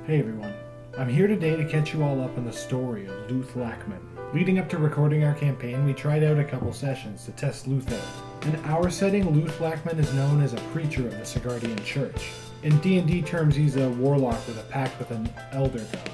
Hey everyone, I'm here today to catch you all up on the story of Luth Lackman. Leading up to recording our campaign, we tried out a couple sessions to test Luth out. In our setting, Luth Lackman is known as a preacher of the Sigardian Church. In D&D terms, he's a warlock with a pact with an elder god.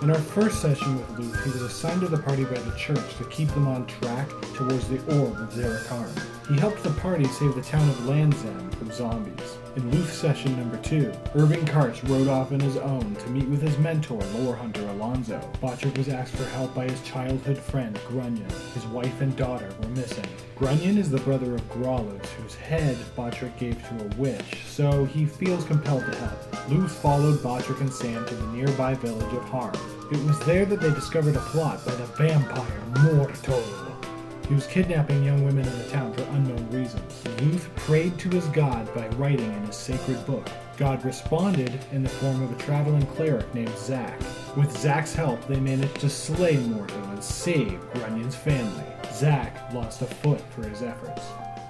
In our first session with Luth, he was assigned to the party by the church to keep them on track towards the orb of Zerakarn. He helped the party save the town of Lanzam from zombies. In Luth session number 2, Irving Karch rode off on his own to meet with his mentor, lore hunter Alonzo. Bottrick was asked for help by his childhood friend, Grunion. His wife and daughter were missing. Grunion is the brother of Grolus, whose head Bottrick gave to a witch, so he feels compelled to help. Luth followed Bottrick and Sam to the nearby village of Harm. It was there that they discovered a plot by the vampire Mortal. He was kidnapping young women in the town for unknown reasons. Luth prayed to his god by writing in his sacred book. God responded in the form of a traveling cleric named Zack. With Zack's help, they managed to slay Morto and save Grunion's family. Zack lost a foot for his efforts.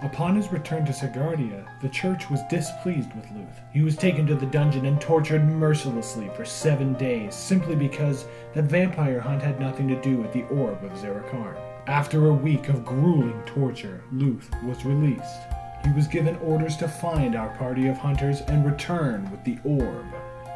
Upon his return to Sigardia, the church was displeased with Luth. He was taken to the dungeon and tortured mercilessly for 7 days, simply because the vampire hunt had nothing to do with the orb of Zerakarn. After a week of grueling torture, Luth was released. He was given orders to find our party of hunters and return with the orb.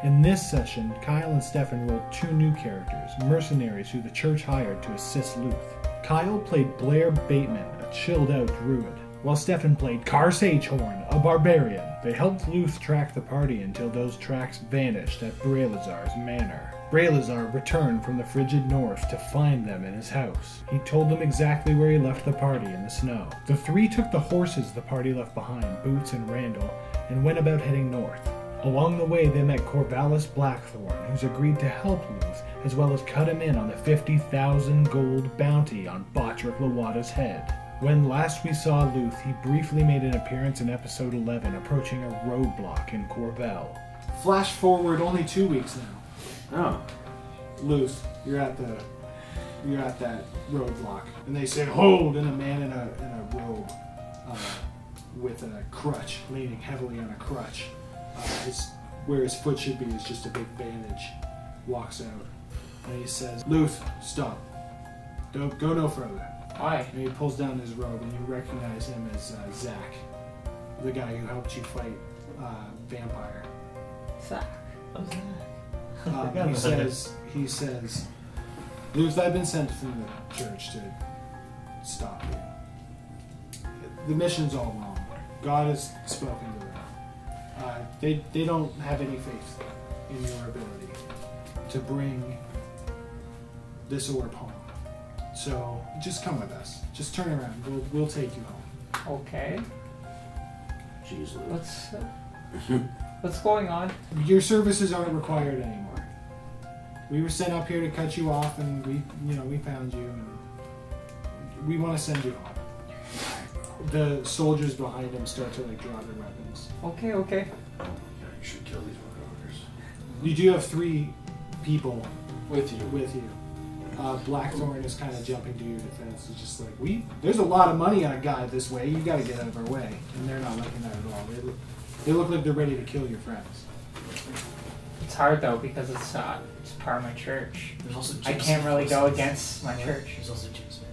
In this session, Kyle and Stefan wrote 2 new characters, mercenaries who the church hired to assist Luth. Kyle played Blair Bateman, a chilled-out druid, while Stefan played Car Sagehorn, a barbarian. They helped Luth track the party until those tracks vanished at Braelazar's manor. Braelazar returned from the frigid north to find them in his house. He told them exactly where he left the party in the snow. The 3 took the horses the party left behind, Boots and Randall, and went about heading north. Along the way, they met Corvallis Blackthorn, who's agreed to help Luth, as well as cut him in on the 50,000 gold bounty on Bottrick Lawada's head. When last we saw Luth, he briefly made an appearance in episode 11, approaching a roadblock in Corvel. Flash forward only 2 weeks now. Oh. Luth, you're at that roadblock, and they say hold, and a man in a robe with a crutch, leaning heavily on a crutch, where his foot should be is just a big bandage, walks out, and he says, Luth, stop, don't go no further. Why? And he pulls down his robe, and you recognize him as Zack, the guy who helped you fight Vampire. Zack. What's that? He says, Luth, I've been sent from the church to stop you. The mission's all wrong. God has spoken to them. They don't have any faith in your ability to bring this orb home. So just come with us. Just turn around. We'll take you home. Okay. Jeez, Luth. What's going on? Your services aren't required anymore. We were sent up here to cut you off, and we found you, and we want to send you home. The soldiers behind him start to draw their weapons. Okay. Yeah, you should kill these motherfuckers. You do have 3 people With you. Blackthorn is kind of jumping to your defense. It's just like, there's a lot of money on a guy this way. You got to get out of our way, and they're not liking that at all. They look like they're ready to kill your friends. It's hard though because it's part of my church. There's also I can't really go against my church. There's also Jim Smith.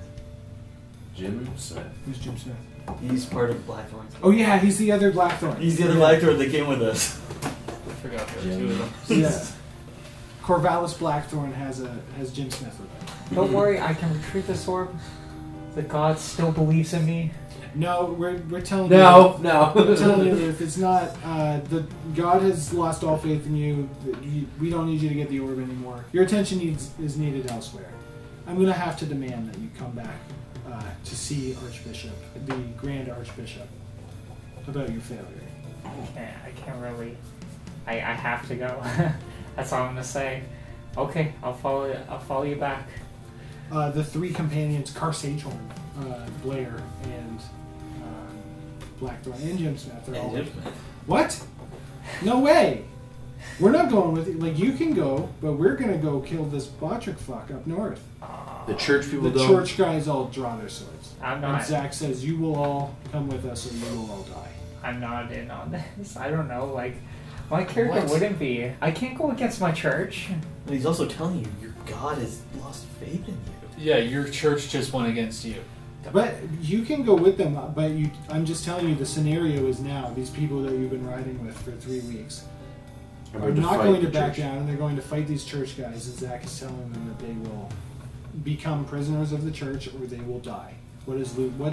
Jim Smith. Who's Jim Smith? He's part of Blackthorn. Oh yeah, he's the other Blackthorn. He's the other Blackthorn that came with us. I forgot there were 2 of them. Yeah. Corvallis Blackthorn has Jim Smith with him. Don't worry, I can retrieve this orb. The God still believes in me. No, we're telling No. We're telling you, if it's not, the God has lost all faith in you. We don't need you to get the orb anymore. Your attention is needed elsewhere. I'm going to have to demand that you come back to see Archbishop, the Grand Archbishop, about your failure. I can't really. I have to go. That's all I'm gonna say. Okay, I'll follow you back. The 3 companions, Car Sagehorn, Blair, and Blackthorn, and Jim Smith, are all Jim Smith. What? No way! We're not going with you. You can go, but we're gonna go kill this Bottrick fuck up north. The church people The don't. church guys all draw their swords. I'm not. And Zack says, you will all come with us or you will all die. I'm not in on this. I don't know. My character What? wouldn't be. I can't go against my church. But he's also telling you your God has lost faith in you. Yeah, your church just went against you. But you can go with them. But I'm just telling you, the scenario is now these people that you've been riding with for 3 weeks are not going to back down, and they're going to fight these church guys. And Zach is telling them that they will become prisoners of the church, or they will die. What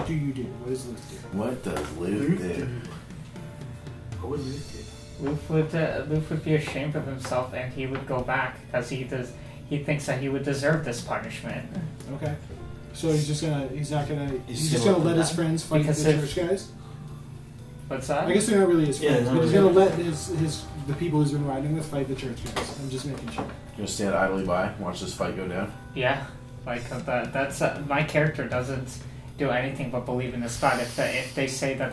do you do? What does Luth do? What does Luth do? What would Luth do? Luth would be ashamed of himself, and he would go back because he thinks that he would deserve this punishment. Okay. So he's just gonna let his friends fight Because the church guys. What's that? I guess they're not really his friends, Yeah, but he's no, gonna let the people he's been riding with fight the church guys. I'm just making sure. You gonna stand idly by, watch this fight go down? Yeah, like that's my character doesn't do anything but believe in this God. If they say that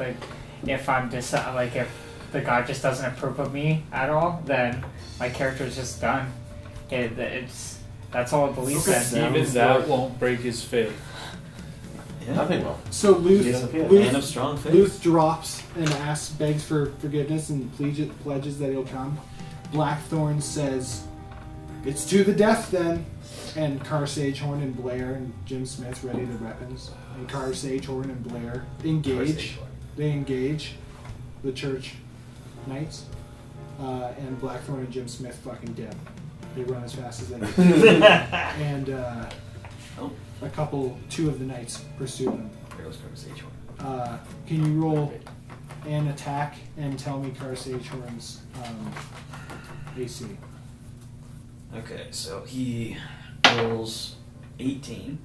if the God just doesn't approve of me at all, then my character is just done. That's all it believes in. Even that won't break his faith. Yeah. Nothing will. So Man of strong faith. Luth drops and begs for forgiveness and pledges that he'll come. Blackthorn says, "It's to the death then." And Car Sagehorn and Blair and Jim Smith ready their weapons. And Car Sagehorn and Blair engage. They engage the church knights. And Blackthorn and Jim Smith fucking dip. They run as fast as they can. And two of the knights pursue them. There goes Car Sagehorn. Can you roll an attack and tell me Car Sagehorn's AC? Okay, so he rolls 18.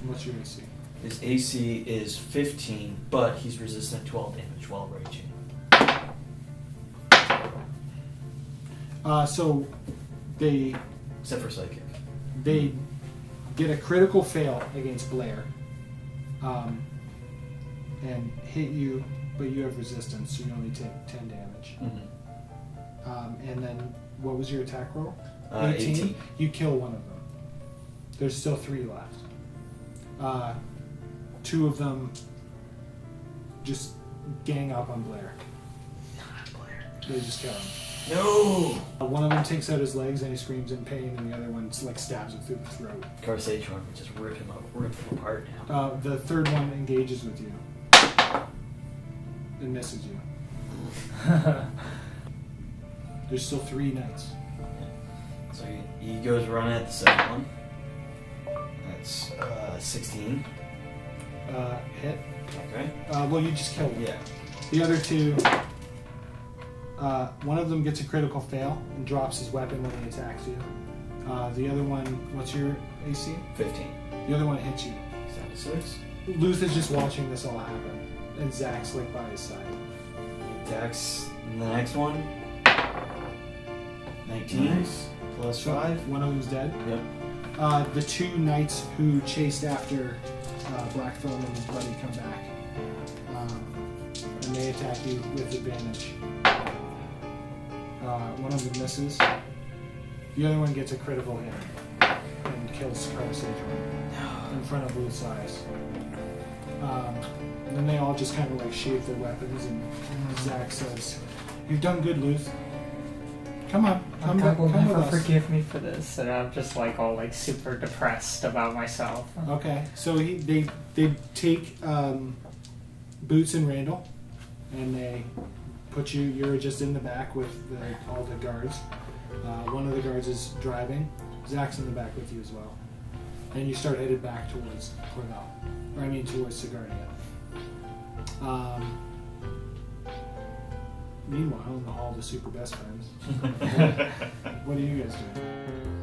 What's your AC? His AC is 15, but he's resistant to all damage while raging. So they Except for psychic. they get a critical fail against Blair, and hit you, but you have resistance, so you only take 10 damage. Mm-hmm. And then what was your attack roll? 18. You kill one of them. There's still 3 left. 2 of them just gang up on Blair. They just kill him. No! One of them takes out his legs and he screams in pain, and the other one stabs him through the throat. Car Sagehorn would just rip him apart now. The third one engages with you and misses you. There's still 3 knights. So he goes running at the second one. That's 16. Hit. Okay. Well, you just killed him. Yeah. The other 2, one of them gets a critical fail and drops his weapon when he attacks you. The other one, what's your AC? 15. The other one hits you. 76. Luth is just watching this all happen, and Zach's like by his side. Attacks the next one. 19. Nice. Plus So 5. one of them's dead. Yep. The 2 knights who chased after Blackthorn and his buddy come back, and they attack you with advantage. One of them misses. The other one gets a critical hit and kills Car Sagehorn in front of Luth's eyes. Then they all just kind of like sheathe their weapons, and Zach says, "You've done good, Luth. Come on, come will with never us." forgive me for this, and I'm just like all like super depressed about myself. Okay, so they take Boots and Randall, and they put you. You're just in the back with all the guards. One of the guards is driving. Zach's in the back with you as well, and you start headed back towards Cornell, towards Sigardia. Meanwhile, in the hall, the super best friends. What are you guys doing?